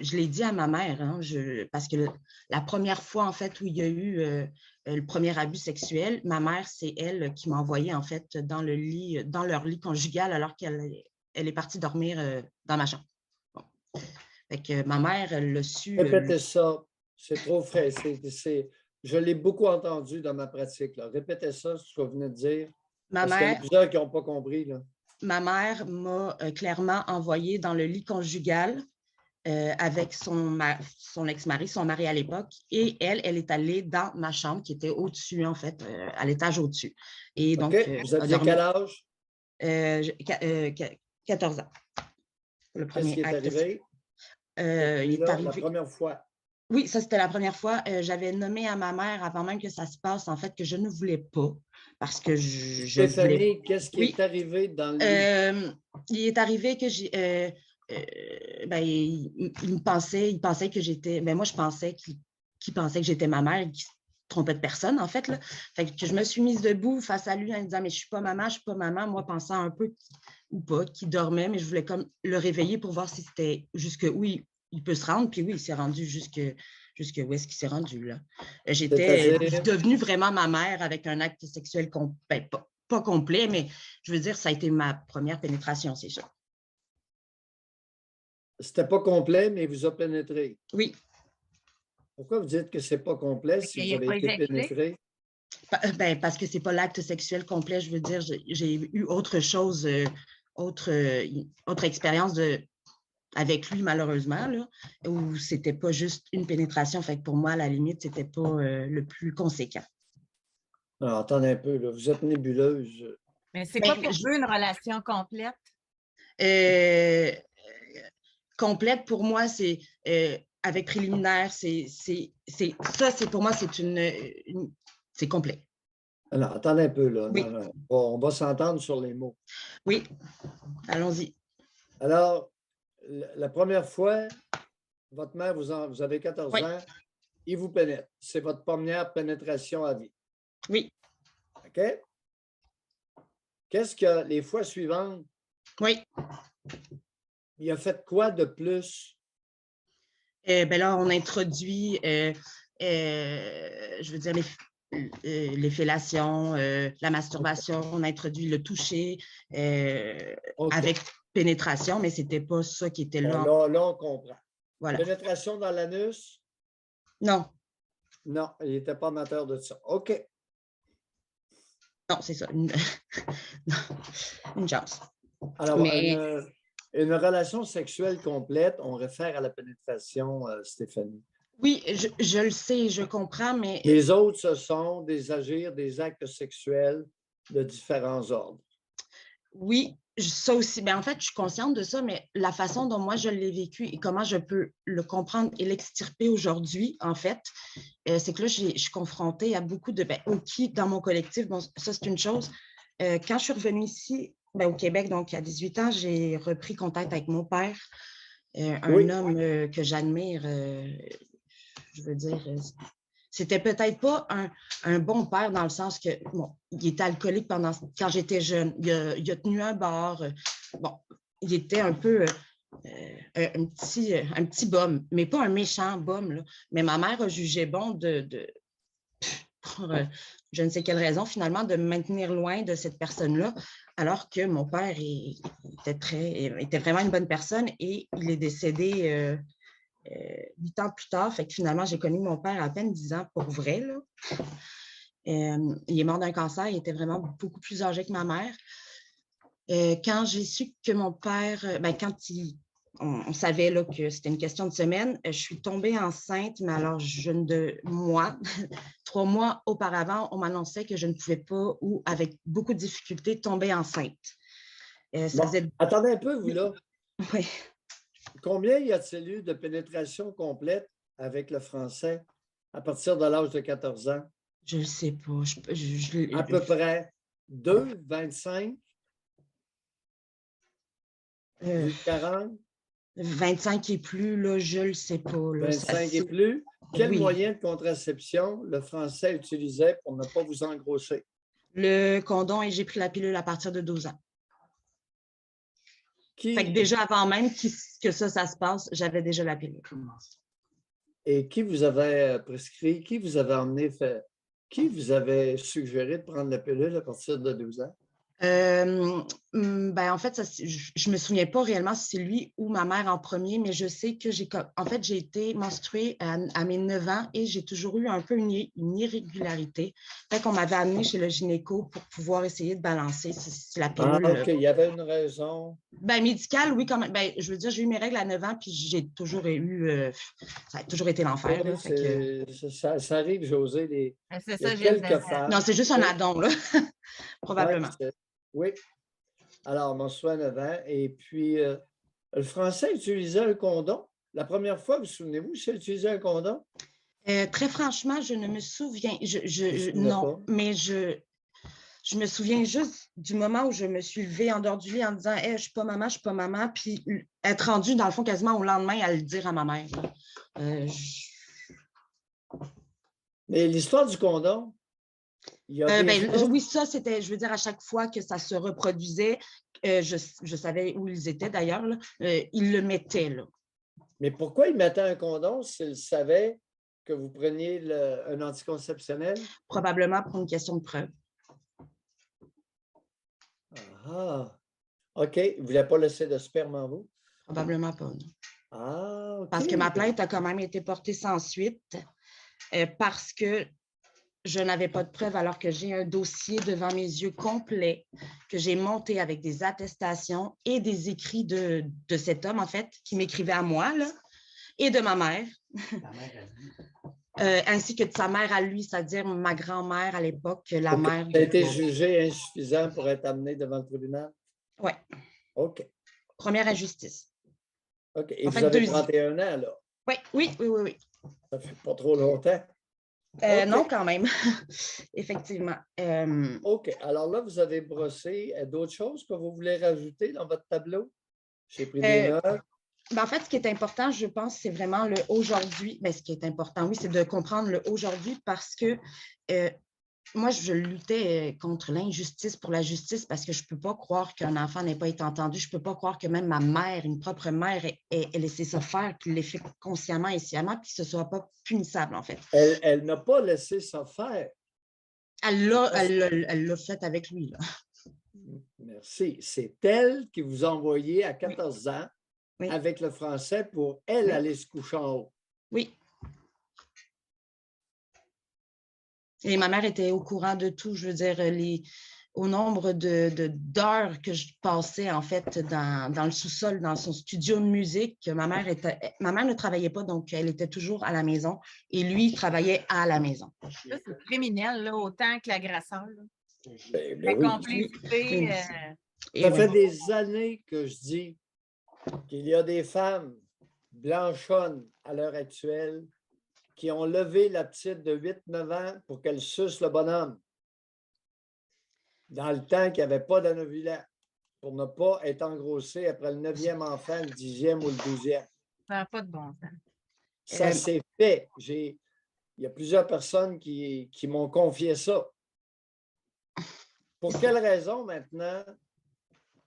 je l'ai dit à ma mère, hein, parce que la première fois, en fait, où il y a eu le premier abus sexuel, ma mère, c'est elle qui m'a envoyée, en fait, dans leur lit conjugal, alors qu'elle est partie dormir dans ma chambre. Bon. Fait que ma mère, elle l'a su. Répétez ça, c'est trop frais. Je l'ai beaucoup entendu dans ma pratique, là. Répétez ça, ce que vous venez de dire, Ma parce qu'il y en a mère, plusieurs qui n'ont pas compris, là. ma mère m'a clairement envoyée dans le lit conjugal avec son ex-mari, son mari à l'époque, et elle est allée dans ma chambre qui était au-dessus, en fait, à l'étage au-dessus. Et donc, OK, vous a aviez dormi quel âge? 14 ans. Le Qu'est-ce premier qui est acte. arrivé cette Il est nuit-là, la arrivé. première fois? Oui, ça, c'était la première fois. J'avais nommé à ma mère, avant même que ça se passe, en fait, que je ne voulais pas, parce que je voulais. Stéphanie, qu'est-ce qui Oui, est arrivé dans le lit? il est arrivé que ben, il pensait que j'étais. Ben, moi, je pensais qu'il pensait que j'étais ma mère, qu'il se trompait de personne, en fait, là. Fait que je me suis mise debout face à lui en disant, mais je suis pas maman, je suis pas maman. Moi, pensant un peu ou pas, qu'il dormait, mais je voulais comme le réveiller pour voir si c'était jusque où il peut se rendre. Puis oui, il s'est rendu jusque où est-ce qu'il s'est rendu, là. J'étais C'est-à-dire, devenue vraiment ma mère avec un acte sexuel ben, pas complet, mais je veux dire, ça a été ma première pénétration, c'est ça. c'était pas complet, mais il vous a pénétré. Oui, Pourquoi vous dites que c'est pas complet si vous Il n'a avez pas été éjaculé? pénétré? ben, parce que c'est pas l'acte sexuel complet, je veux dire, j'ai eu autre chose, autre expérience avec lui, malheureusement, là, où c'était pas juste une pénétration. Fait que pour moi, à la limite, c'était pas le plus conséquent. Alors, attendez un peu, là. Vous êtes nébuleuse. Mais c'est Ben, quoi pour vous une relation complète? Euh, complète, pour moi, c'est avec préliminaire, ça, c'est pour moi, c'est complet. Alors, attendez un peu, là. Oui, Non, non. On va s'entendre sur les mots. oui, allons-y. Alors, la première fois, votre mère, vous avez 14 Oui, ans, il vous pénètre. C'est votre première pénétration à vie. oui, OK? Qu'est-ce que les fois suivantes, oui. il a fait quoi de plus? Ben là, on introduit, je veux dire, les fellations, la masturbation, on introduit le toucher OK. avec pénétration, mais ce n'était pas ça qui était là. Bon, là, on comprend. Voilà. Pénétration dans l'anus? Non, Non, il n'était pas amateur de ça. OK. non, c'est ça. Une chance. Alors, Mais une relation sexuelle complète, on réfère à la pénétration, Stéphanie. oui, je le sais, je comprends, mais Les autres, ce sont des agirs, des actes sexuels de différents ordres. oui, ça aussi. Ben, en fait, je suis consciente de ça, mais la façon dont moi je l'ai vécu et comment je peux le comprendre et l'extirper aujourd'hui, en fait, c'est que là, je suis confrontée à beaucoup de OK, dans mon collectif, bon, ça, c'est une chose. Quand je suis revenue ici, au Québec, donc à 18 ans, j'ai repris contact avec mon père, un homme que j'admire, je veux dire, c'était peut-être pas un bon père dans le sens que, bon, il était alcoolique quand j'étais jeune. Il a tenu un bar. Bon, il était un peu un petit bum, mais pas un méchant bum, là. Mais ma mère a jugé bon pour je ne sais quelle raison, finalement, de me maintenir loin de cette personne-là, alors que mon père était vraiment une bonne personne et il est décédé 8 ans plus tard. Fait que finalement, j'ai connu mon père à peine 10 ans pour vrai, là. Il est mort d'un cancer, il était vraiment beaucoup plus âgé que ma mère. Quand j'ai su que mon père, quand on savait là, que c'était une question de semaine, je suis tombée enceinte, mais alors jeune de mois. 3 mois auparavant, on m'annonçait que je ne pouvais pas ou avec beaucoup de difficultés tomber enceinte. Bon, attendez un peu, vous là. Oui. Combien y a-t-il eu de pénétration complète avec le français à partir de l'âge de 14 ans? Je ne sais pas. À peu près 2, 25, 40? 25 et plus, là, je ne le sais pas. Là, 25 et plus. Quel oui. moyen de contraception le français utilisait pour ne pas vous engrosser? Le condom et j'ai pris la pilule à partir de 12 ans. Fait que déjà, avant même que ça se passe, j'avais déjà la pilule. Et qui vous avait prescrit, qui vous avait emmené faire, qui vous avait suggéré de prendre la pilule à partir de 12 ans? Ben, en fait, je ne me souviens pas réellement si c'est lui ou ma mère en premier, mais je sais que j'ai été menstruée à mes 9 ans et j'ai toujours eu un peu une irrégularité. Fait qu'on m'avait amenée chez le gynéco pour pouvoir essayer de balancer si la pilule. Ah, OK, il y avait une raison. Ben, médicale, oui, quand même. Ben, je veux dire, j'ai eu mes règles à 9 ans, puis j'ai toujours eu. Ça a toujours été l'enfer. Oui, ça arrive, José. C'est il y a ça, quelques femmes. Non, c'est juste un addon, là. Probablement. Oui. Alors, mon soin 9 ans. Et puis, le Français utilisait un condom. La première fois, vous souvenez-vous, j'ai utilisé un condom? Très franchement, je ne me souviens. Non, mais je me souviens juste du moment où je me suis levée en dehors du lit en disant hey, je ne suis pas maman, je ne suis pas maman. Puis être rendue, dans le fond, quasiment au lendemain à le dire à ma mère. Mais l'histoire du condom, il y a oui, ça, c'était, je veux dire, à chaque fois que ça se reproduisait, je savais où ils étaient d'ailleurs, ils le mettaient. Là. Mais pourquoi ils mettaient un condom s'ils savaient que vous preniez un anticonceptionnel? Probablement pour une question de preuve. Ah, OK. Ils ne voulaient pas laisser de sperme en vous? Probablement pas, non. Ah, OK. Parce que ma plainte a quand même été portée sans suite parce que je n'avais pas de preuve alors que j'ai un dossier devant mes yeux complet que j'ai monté avec des attestations et des écrits de cet homme, en fait, qui m'écrivait à moi, là, et de ma mère. Ainsi que de sa mère à lui, c'est-à-dire ma grand-mère à l'époque, la mère. Ça a été jugé insuffisant pour être amené devant le tribunal? Oui. OK. Première injustice. OK. Et vous avez 31 ans, là? Oui. Ça fait pas trop longtemps? Okay. Non, quand même. Effectivement. OK. Alors là, vous avez brossé d'autres choses que vous voulez rajouter dans votre tableau? J'ai pris des notes. Ben en fait, ce qui est important, je pense, c'est vraiment le aujourd'hui. Ben, ce qui est important, oui, c'est de comprendre le aujourd'hui parce que moi, je luttais contre l'injustice pour la justice parce que je ne peux pas croire qu'un enfant n'ait pas été entendu. Je ne peux pas croire que même ma mère, une propre mère, ait laissé ça faire, qu'il l'ait fait consciemment et sciemment, puis que ce ne soit pas punissable, en fait. Elle n'a pas laissé ça faire. Elle l'a fait avec lui. Là. Merci. C'est elle qui vous a envoyé à 14 ans avec le français pour elle aller se coucher en haut. Oui. Et ma mère était au courant de tout, je veux dire, au nombre d'heures que je passais, en fait, dans le sous-sol, dans son studio de musique. Ma mère ne travaillait pas, donc elle était toujours à la maison. Et lui, travaillait à la maison. Ça, c'est criminel, là, autant que l'agresseur. Oui. Ça fait des années que je dis qu'il y a des femmes blanchonnes à l'heure actuelle qui ont levé la petite de 8-9 ans pour qu'elle suce le bonhomme. Dans le temps qu'il n'y avait pas d'anovulant, pour ne pas être engrossé après le 9e enfant, le 10e ou le 12e. Ça n'a pas de bon sens. Ça s'est fait. Il y a plusieurs personnes qui m'ont confié ça. Pour quelle raison maintenant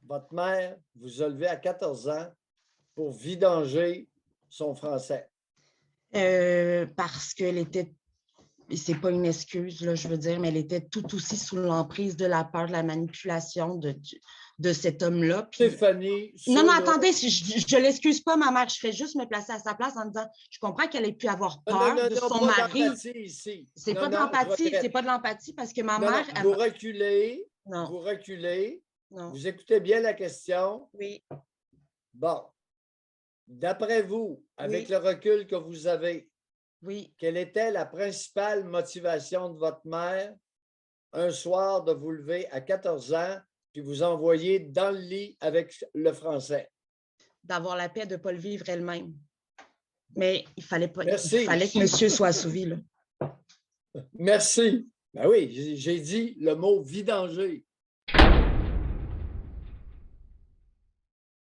votre mère vous a levé à 14 ans pour vidanger son français? Parce qu'elle était, c'est pas une excuse, là, je veux dire, mais elle était tout aussi sous l'emprise de la peur, de la manipulation de cet homme-là. Puis... Stéphanie... Non, attendez, je l'excuse pas, ma mère. Je fais juste me placer à sa place en disant, je comprends qu'elle ait pu avoir peur de son mari. C'est pas de l'empathie, c'est pas de l'empathie parce que ma mère... Vous reculez, vous écoutez bien la question. Oui. Bon. D'après vous, avec le recul que vous avez, quelle était la principale motivation de votre mère un soir de vous lever à 14 ans puis vous envoyer dans le lit avec le français? D'avoir la paix de ne pas le vivre elle-même. Mais il fallait que monsieur soit assouvi. Là. Merci. Ben oui, j'ai dit le mot vidanger.